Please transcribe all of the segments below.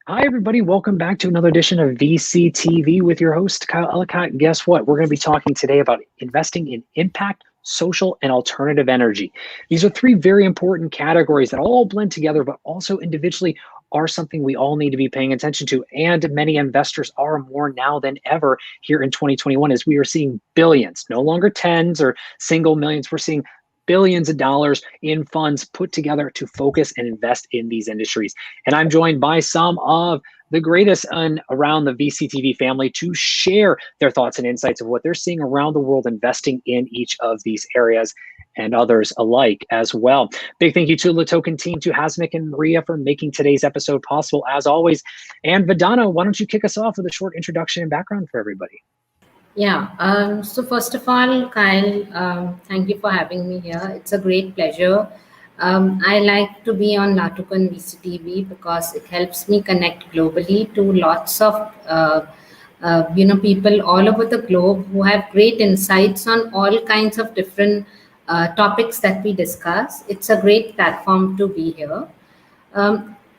Hi, everybody. Welcome back to another edition of VCTV with your host, Kyle Ellicott. Guess what? We're going to be talking today about investing in impact, social, and alternative energy. These are three very important categories that all blend together, but also individually are something we all need to be paying attention to. And many investors are more now than ever here in 2021 as we are seeing billions, no longer tens or single millions. We're seeing billions of dollars in funds put together to focus and invest in these industries. And I'm joined by some of the greatest around the VCTV family to share their thoughts and insights of what they're seeing around the world investing in each of these areas and others alike as well. Big thank you to the Token team, to Hasmik and Maria for making today's episode possible as always. And Vandana, why don't you kick us off with a short introduction and background for everybody? Yeah, so first of all, Kyle, thank you for having me here. It's a great pleasure. I like to be on Latukan VCTV because it helps me connect globally to lots of people all over the globe who have great insights on all kinds of different topics that we discuss. It's a great platform to be here.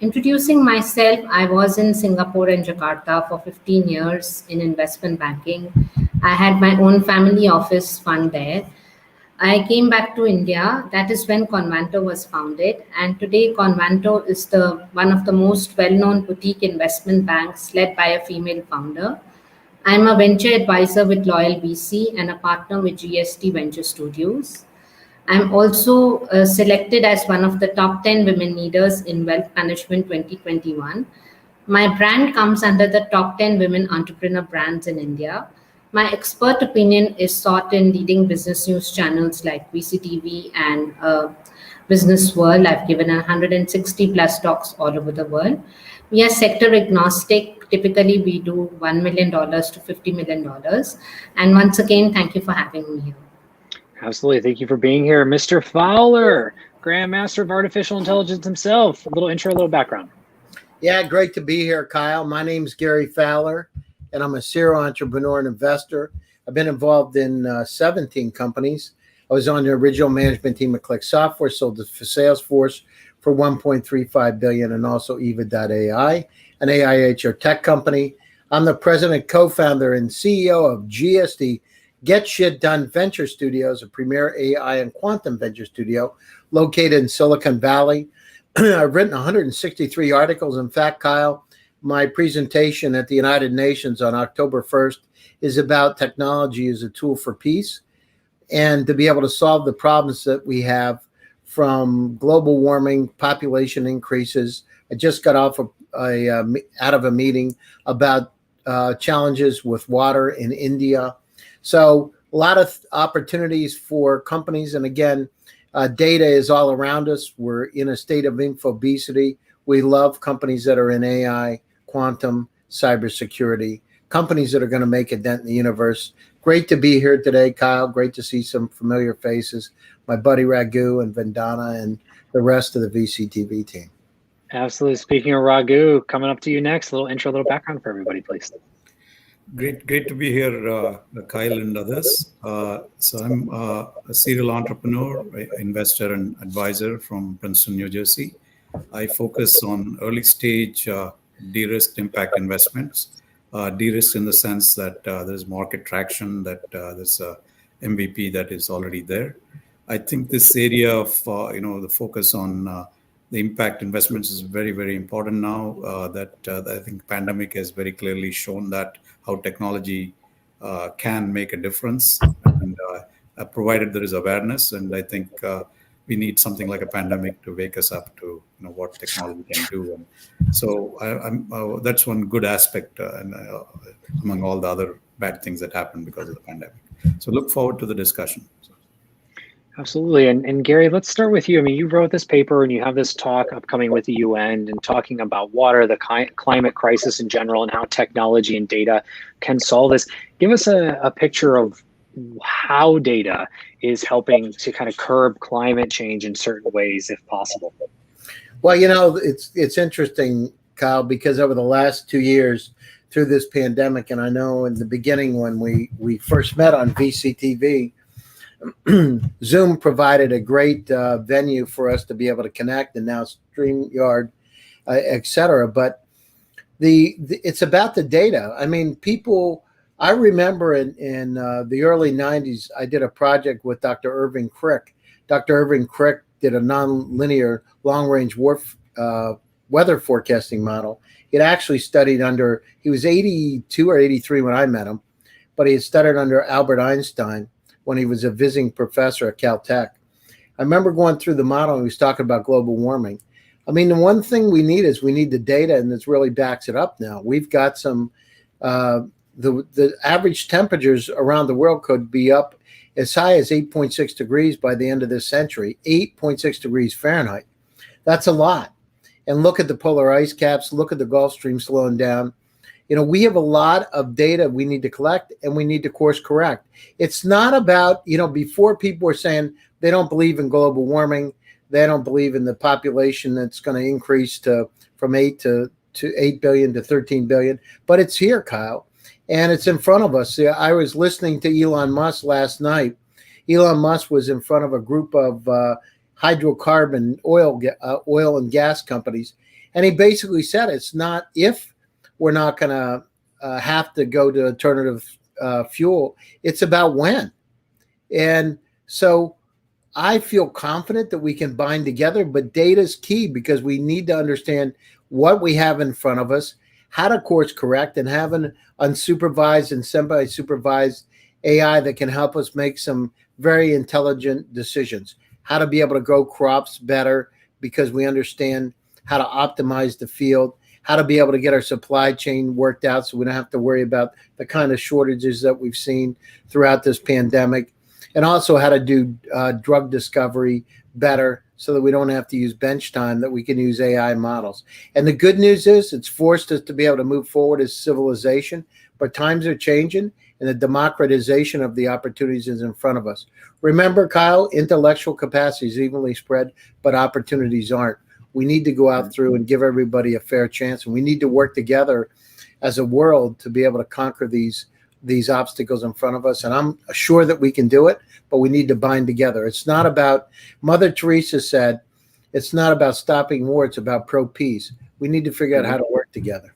Introducing myself, I was in Singapore and Jakarta for 15 years in investment banking. I had my own family office fund there. I came back to India. That is when Convanto was founded. And today, Convanto is one of the most well-known boutique investment banks led by a female founder. I'm a venture advisor with Loyal VC and a partner with GST Venture Studios. I'm also selected as one of the top 10 women leaders in Wealth Management 2021. My brand comes under the top 10 women entrepreneur brands in India. My expert opinion is sought in leading business news channels like VCTV and Business World. I've given 160 plus talks all over the world. We are sector agnostic. Typically, we do $1 million to $50 million. And once again, thank you for having me here. Absolutely. Thank you for being here. Mr. Fowler, Grandmaster of Artificial Intelligence himself. A little intro, a little background. Yeah, great to be here, Kyle. My name's Gary Fowler, and I'm a serial entrepreneur and investor. I've been involved in 17 companies. I was on the original management team at Click Software, sold it for Salesforce for $1.35 billion, and also Eva.ai, an AI HR tech company. I'm the president, co-founder, and CEO of GSD, Get Shit Done Venture Studios, a premier AI and quantum venture studio located in Silicon Valley. I've written 163 articles. In fact, Kyle, my presentation at the United Nations on October 1st is about technology as a tool for peace and to be able to solve the problems that we have from global warming, population increases. I just got off out of a meeting about challenges with water in India. So a lot of opportunities for companies. And again, data is all around us. We're in a state of infobesity. We love companies that are in AI, quantum, cybersecurity, companies that are going to make a dent in the universe. Great to be here today, Kyle. Great to see some familiar faces. My buddy Raghu and Vandana and the rest of the VCTV team. Absolutely. Speaking of Raghu, coming up to you next. A little intro, a little background for everybody, please. Great to be here, Kyle and others. So I'm a serial entrepreneur, investor, and advisor from Princeton, New Jersey. I focus on early stage de-risked impact investments. De-risked in the sense that there's market traction, that there's a MVP that is already there. I think this area of the focus on the impact investments is very, very important now. That I think pandemic has very clearly shown that how technology can make a difference, and provided there is awareness. And I think we need something like a pandemic to wake us up to what technology can do. And so that's one good aspect, among all the other bad things that happened because of the pandemic. So look forward to the discussion. Absolutely. And Gary, let's start with you. I mean, you wrote this paper and you have this talk upcoming with the UN and talking about water, the climate crisis in general, and how technology and data can solve this. Give us a picture of how data is helping to kind of curb climate change in certain ways, if possible. Well, it's interesting, Kyle, because over the last 2 years through this pandemic, and I know in the beginning when we first met on VCTV, Zoom provided a great venue for us to be able to connect, and now StreamYard, et cetera. But it's about the data. I mean, people. I remember in the early '90s, I did a project with Dr. Irving Crick. Dr. Irving Crick did a nonlinear long-range weather forecasting model. He'd actually studied under. He was 82 or 83 when I met him, but he had studied under Albert Einstein when he was a visiting professor at Caltech. I remember going through the model and he was talking about global warming. I mean, the one thing we need is we need the data, and this really backs it up now. We've got some, the average temperatures around the world could be up as high as 8.6 degrees by the end of this century, 8.6 degrees Fahrenheit. That's a lot. And look at the polar ice caps, look at the Gulf Stream slowing down. You know, we have a lot of data we need to collect, and we need to course correct. It's not about, you know, before people were saying they don't believe in global warming, they don't believe in the population that's going to increase from 8 billion to 13 billion, but it's here, Kyle, and it's in front of us. I was listening to Elon Musk last night. Elon Musk was in front of a group of hydrocarbon oil and gas companies, and he basically said it's not if we're not going to have to go to alternative fuel, it's about when. And so I feel confident that we can bind together, but data is key because we need to understand what we have in front of us, how to course correct, and have an unsupervised and semi-supervised AI that can help us make some very intelligent decisions, how to be able to grow crops better because we understand how to optimize the field, how to be able to get our supply chain worked out so we don't have to worry about the kind of shortages that we've seen throughout this pandemic, and also how to do drug discovery better so that we don't have to use bench time, that we can use AI models. And the good news is it's forced us to be able to move forward as civilization, but times are changing and the democratization of the opportunities is in front of us. Remember, Kyle, intellectual capacity is evenly spread, but opportunities aren't. We need to go out through and give everybody a fair chance, and we need to work together as a world to be able to conquer these obstacles in front of us. And I'm sure that we can do it, but we need to bind together. It's not about, Mother Teresa said, it's not about stopping war, it's about pro-peace. We need to figure out how to work together.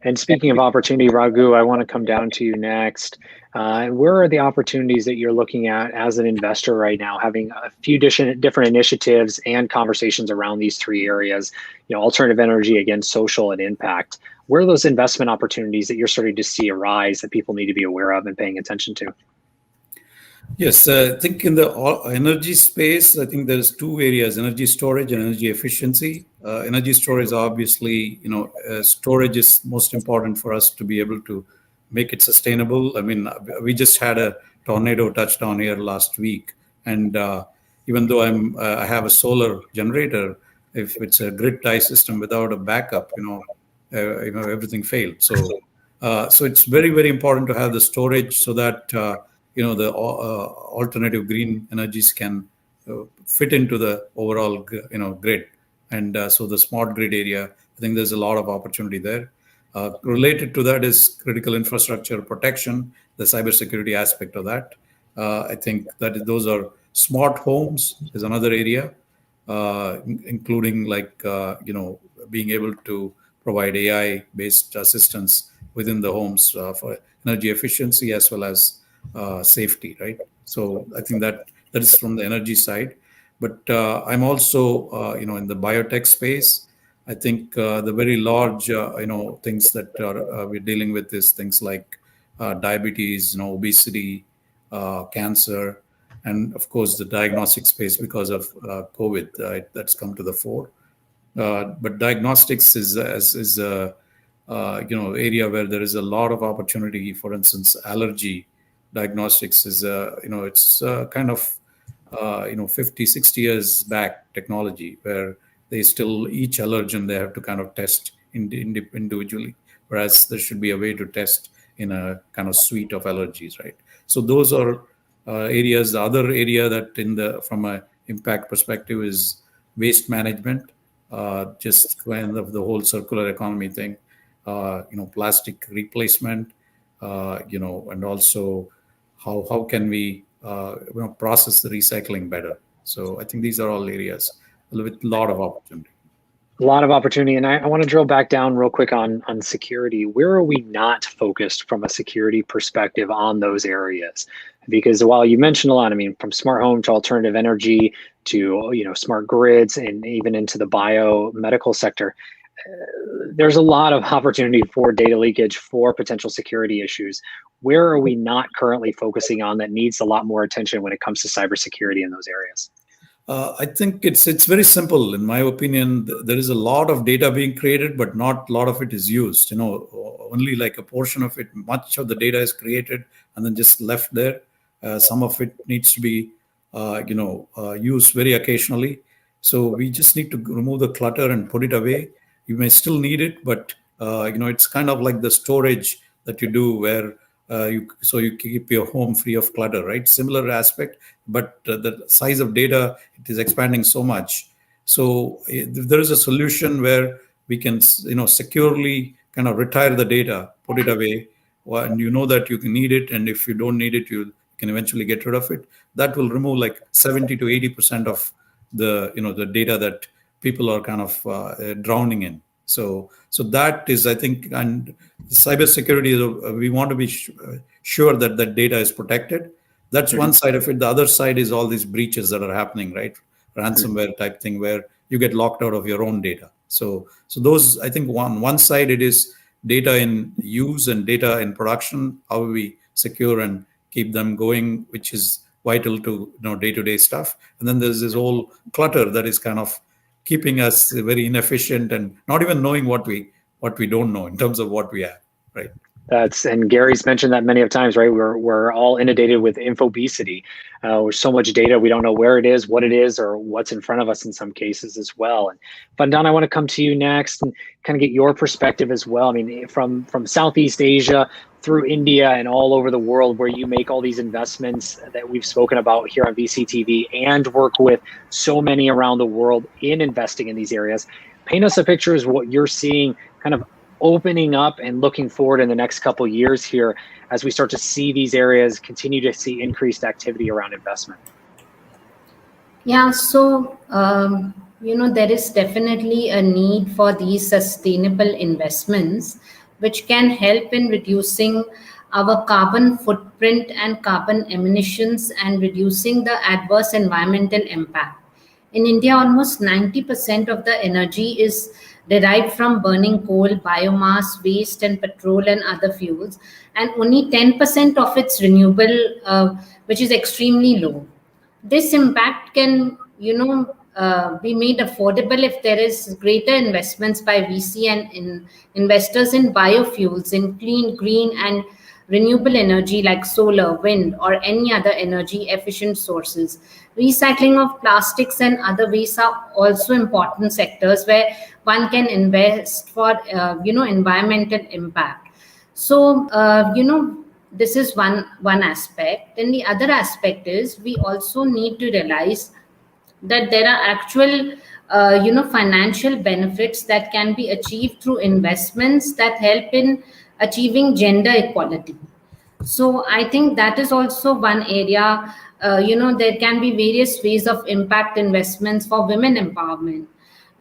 And speaking of opportunity, Raghu, I want to come down to you next. Where are the opportunities that you're looking at as an investor right now, having a few different initiatives and conversations around these three areas, you know, alternative energy, again, social and impact? Where are those investment opportunities that you're starting to see arise that people need to be aware of and paying attention to? Yes, I think in the energy space, I think there's two areas: energy storage and energy efficiency. Energy storage, obviously, you know, storage is most important for us to be able to make it sustainable. I mean, we just had a tornado touchdown here last week, and even though I have a solar generator, if it's a grid tie system without a backup, everything failed. So it's very, very important to have the storage so that the alternative green energies can fit into the overall grid. And so the smart grid area, I think there's a lot of opportunity there. Related to that is critical infrastructure protection, the cybersecurity aspect of that. I think that those are smart homes is another area, including being able to provide AI-based assistance within the homes for energy efficiency as well as safety, right? So I think that is from the energy side. But I'm also, in the biotech space. I think the very large, things that we're dealing with is things like diabetes, obesity, cancer, and of course the diagnostic space because of COVID that's come to the fore. But diagnostics is a area where there is a lot of opportunity. For instance, allergy diagnostics is it's kind of 50, 60 years back technology where they still, each allergen they have to kind of test individually, whereas there should be a way to test in a kind of suite of allergies, right? So those are areas. The other area that from a impact perspective is waste management, just kind of the whole circular economy thing, plastic replacement, and also how can we process the recycling better. So I think these are all areas with a lot of opportunity. A lot of opportunity, and I want to drill back down real quick on security. Where are we not focused from a security perspective on those areas? Because while you mentioned a lot, I mean, from smart home to alternative energy to smart grids and even into the biomedical sector, there's a lot of opportunity for data leakage, for potential security issues. Where are we not currently focusing on that needs a lot more attention when it comes to cybersecurity in those areas? I think it's very simple. In my opinion, there is a lot of data being created, but not a lot of it is used. Only like a portion of it, much of the data is created and then just left there. Some of it needs to be, used very occasionally. So we just need to remove the clutter and put it away. You may still need it, but it's kind of like the storage that you do where you keep your home free of clutter, right? Similar aspect, but the size of data, it is expanding so much. So if there is a solution where we can securely kind of retire the data, put it away, and you know that you can need it, and if you don't need it, you can eventually get rid of it. That will remove like 70 to 80% of the data that people are kind of drowning in. So that is, I think, and cybersecurity, we want to be sure that that data is protected. That's one side of it. The other side is all these breaches that are happening, right? Ransomware type thing where you get locked out of your own data. So those, I think, one side it is data in use and data in production, how we secure and keep them going, which is vital to day-to-day stuff. And then there's this whole clutter that is kind of keeping us very inefficient and not even knowing what we don't know in terms of what we have, right? And Gary's mentioned that many of times, right? We're all inundated with infobesity. With so much data, we don't know where it is, what it is, or what's in front of us in some cases as well. And Vandana, I want to come to you next and kind of get your perspective as well. I mean, from Southeast Asia through India and all over the world, where you make all these investments that we've spoken about here on VC TV and work with so many around the world in investing in these areas. Paint us a picture as what you're seeing kind of opening up and looking forward in the next couple of years here as we start to see these areas continue to see increased activity around investment. Yeah, so there is definitely a need for these sustainable investments, which can help in reducing our carbon footprint and carbon emissions and reducing the adverse environmental impact. In India, almost 90% of the energy is derived from burning coal, biomass, waste, and petrol and other fuels, and only 10% of it's renewable, which is extremely low. This impact can, be made affordable if there is greater investments by VC and investors in biofuels, in clean, green, and renewable energy like solar, wind, or any other energy efficient sources. Recycling of plastics and other waste are also important sectors where one can invest for, environmental impact. So, this is one aspect. And the other aspect is we also need to realize that there are actual, financial benefits that can be achieved through investments that help in achieving gender equality. So I think that is also one area. There can be various ways of impact investments for women empowerment.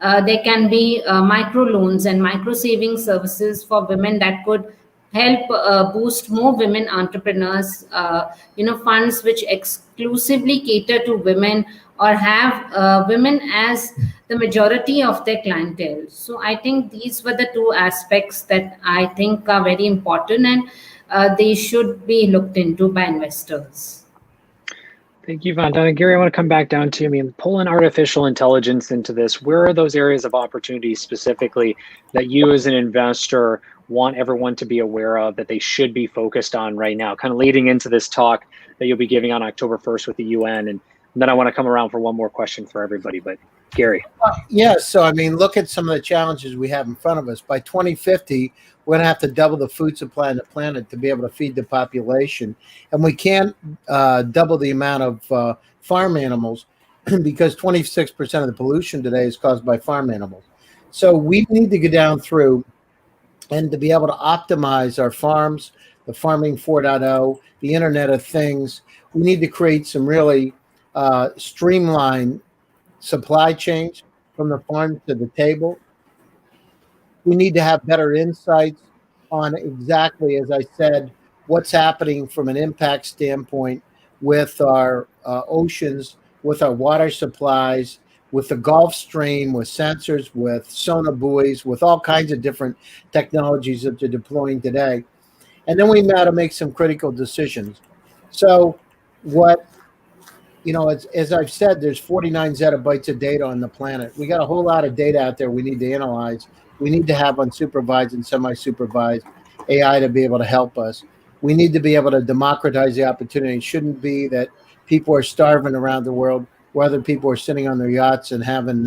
There can be micro loans and micro saving services for women that could help boost more women entrepreneurs. Funds which exclusively cater to women or have women as the majority of their clientele. So I think these were the two aspects that I think are very important, and they should be looked into by investors. Thank you, Vandana. Gary, I want to come back down to you. I mean, pulling artificial intelligence into this, where are those areas of opportunity specifically that you as an investor want everyone to be aware of, that they should be focused on right now, kind of leading into this talk that you'll be giving on October 1st with the UN? And then I want to come around for one more question for everybody, but Gary. So I mean, look at some of the challenges we have in front of us. By 2050, we're going to have to double the food supply on the planet to be able to feed the population. And we can't double the amount of farm animals because 26% of the pollution today is caused by farm animals. So we need to go down through and to be able to optimize our farms, the Farming 4.0, the Internet of Things. We need to create some really streamlined supply chains. from the farm to the table. We need to have better insights on exactly, as I said, what's happening from an impact standpoint with our oceans, with our water supplies, with the Gulf Stream, with sensors, with sonar buoys, with all kinds of different technologies that they're deploying today. And then we got to make some critical decisions. So what, as I've said, there's 49 zettabytes of data on the planet. We got a whole lot of data out there we need to analyze. We need to have unsupervised and semi-supervised AI to be able to help us. We need to be able to democratize the opportunity. It shouldn't be that people are starving around the world, where other people are sitting on their yachts and having,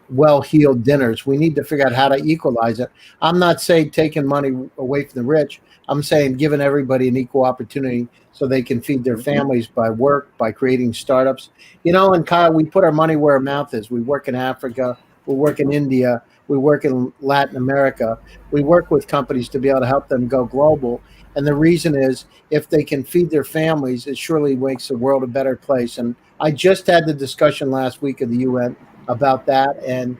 well-heeled dinners. We need to figure out how to equalize it. I'm not saying taking money away from the rich. I'm saying giving everybody an equal opportunity so they can feed their families by work, by creating startups. And Kyle, we put our money where our mouth is. We work in Africa, we work in India, we work in Latin America. We work with companies to be able to help them go global. And the reason is, if they can feed their families, it surely makes the world a better place. And I just had the discussion last week of the UN about that. And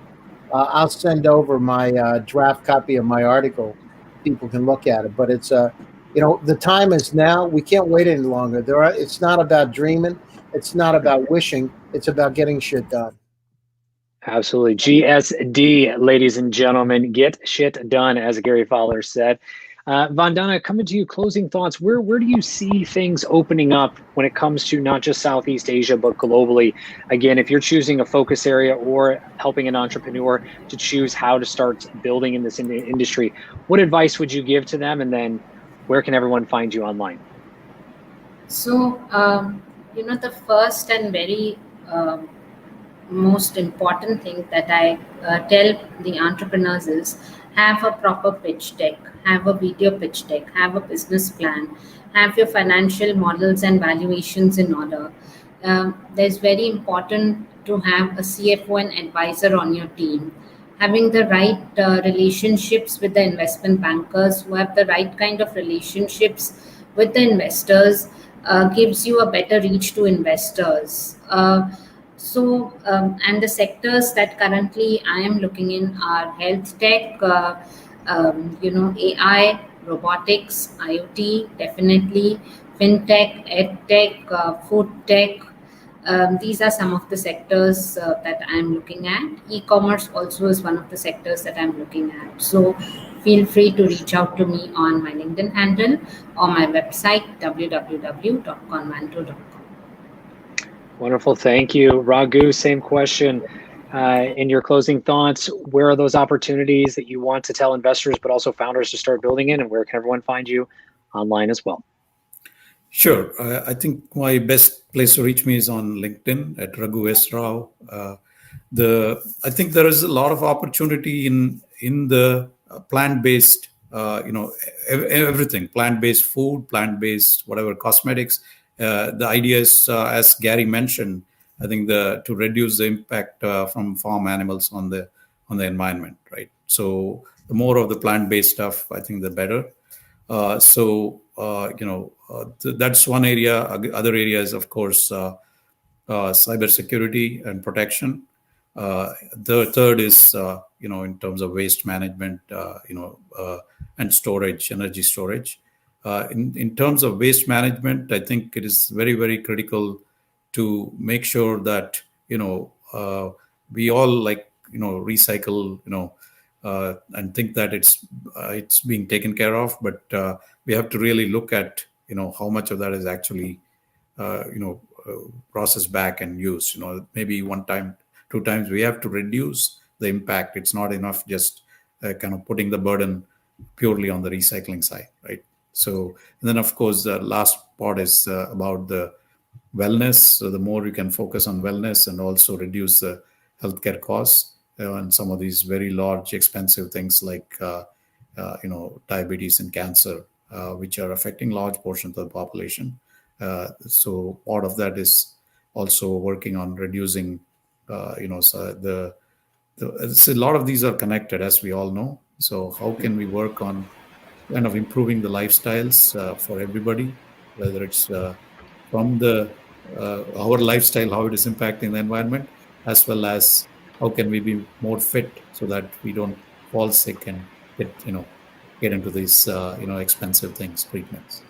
I'll send over my draft copy of my article. People can look at it. But it's the time is now. We can't wait any longer. It's not about dreaming. It's not about wishing. It's about getting shit done. Absolutely. GSD, ladies and gentlemen, get shit done, as Gary Fowler said. Vandana, coming to you, closing thoughts. Where do you see things opening up when it comes to not just Southeast Asia, but globally? Again, if you're choosing a focus area or helping an entrepreneur to choose how to start building in this industry, what advice would you give to them? And then where can everyone find you online? So, the first and very most important thing that I tell the entrepreneurs is, have a proper pitch deck, have a video pitch deck, have a business plan, have your financial models and valuations in order. There's very important to have a CFO and advisor on your team, having the right relationships with the investment bankers who have the right kind of relationships with the investors gives you a better reach to investors. And the sectors that currently I am looking in are health tech, AI, robotics, IoT, definitely, Fin-Tech, EdTech, food tech. These are some of the sectors that I'm looking at. E-commerce also is one of the sectors that I'm looking at. So feel free to reach out to me on my LinkedIn handle or my website, www.convanto.com. Wonderful. Thank you. Raghu, same question. In your closing thoughts, where are those opportunities that you want to tell investors, but also founders to start building in, and where can everyone find you online as well? Sure. I think my best place to reach me is on LinkedIn at Raghu S. Rao. I think there is a lot of opportunity in the plant-based, everything, plant-based food, plant-based, whatever, cosmetics. The idea is, as Gary mentioned, I think to reduce the impact from farm animals on the environment, right? So the more of the plant-based stuff, I think the better. That's one area. Other areas, of course, cybersecurity and protection. The third is, in terms of waste management, and storage, energy storage. In terms of waste management, I think it is very, very critical to make sure that, we all recycle, and think that it's being taken care of. But we have to really look at, how much of that is actually, processed back and used. Maybe one time, 2 times, we have to reduce the impact. It's not enough just kind of putting the burden purely on the recycling side, right? So, and then of course, the last part is about the wellness. So the more you can focus on wellness and also reduce the healthcare costs and some of these very large, expensive things like, diabetes and cancer, which are affecting large portions of the population. So part of that is also working on reducing, so a lot of these are connected, as we all know. So how can we work on kind of improving the lifestyles for everybody, whether it's from our lifestyle, how it is impacting the environment, as well as how can we be more fit so that we don't fall sick and get into these expensive things, treatments.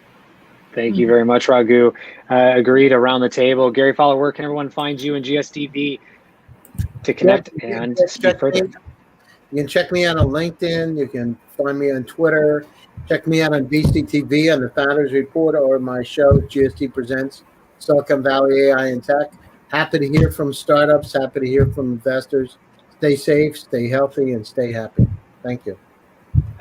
Thank you very much, Raghu. Agreed around the table. Gary Fowler, where can everyone find you and GSTV to connect and speak further? You can check me out on LinkedIn. You can find me on Twitter. Check me out on VCTV on the Founders Report or my show, GST Presents Silicon Valley AI and Tech. Happy to hear from startups. Happy to hear from investors. Stay safe, stay healthy, and stay happy. Thank you.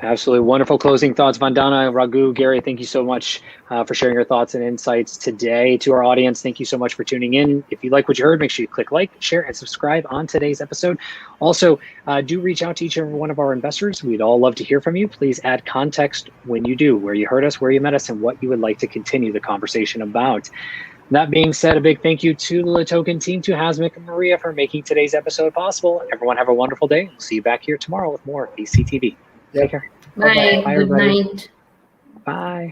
Absolutely wonderful closing thoughts, Vandana, Raghu, Gary. Thank you so much for sharing your thoughts and insights today. To our audience, thank you so much for tuning in. If you like what you heard, make sure you click like, share, and subscribe on today's episode. Also, do reach out to each and every one of our investors. We'd all love to hear from you. Please add context when you do, where you heard us, where you met us, and what you would like to continue the conversation about. That being said, a big thank you to the Token team, to Hasmik and Maria for making today's episode possible. Everyone have a wonderful day. We'll see you back here tomorrow with more VCTV. Take care. Bye. Bye, Good everybody. night. Bye.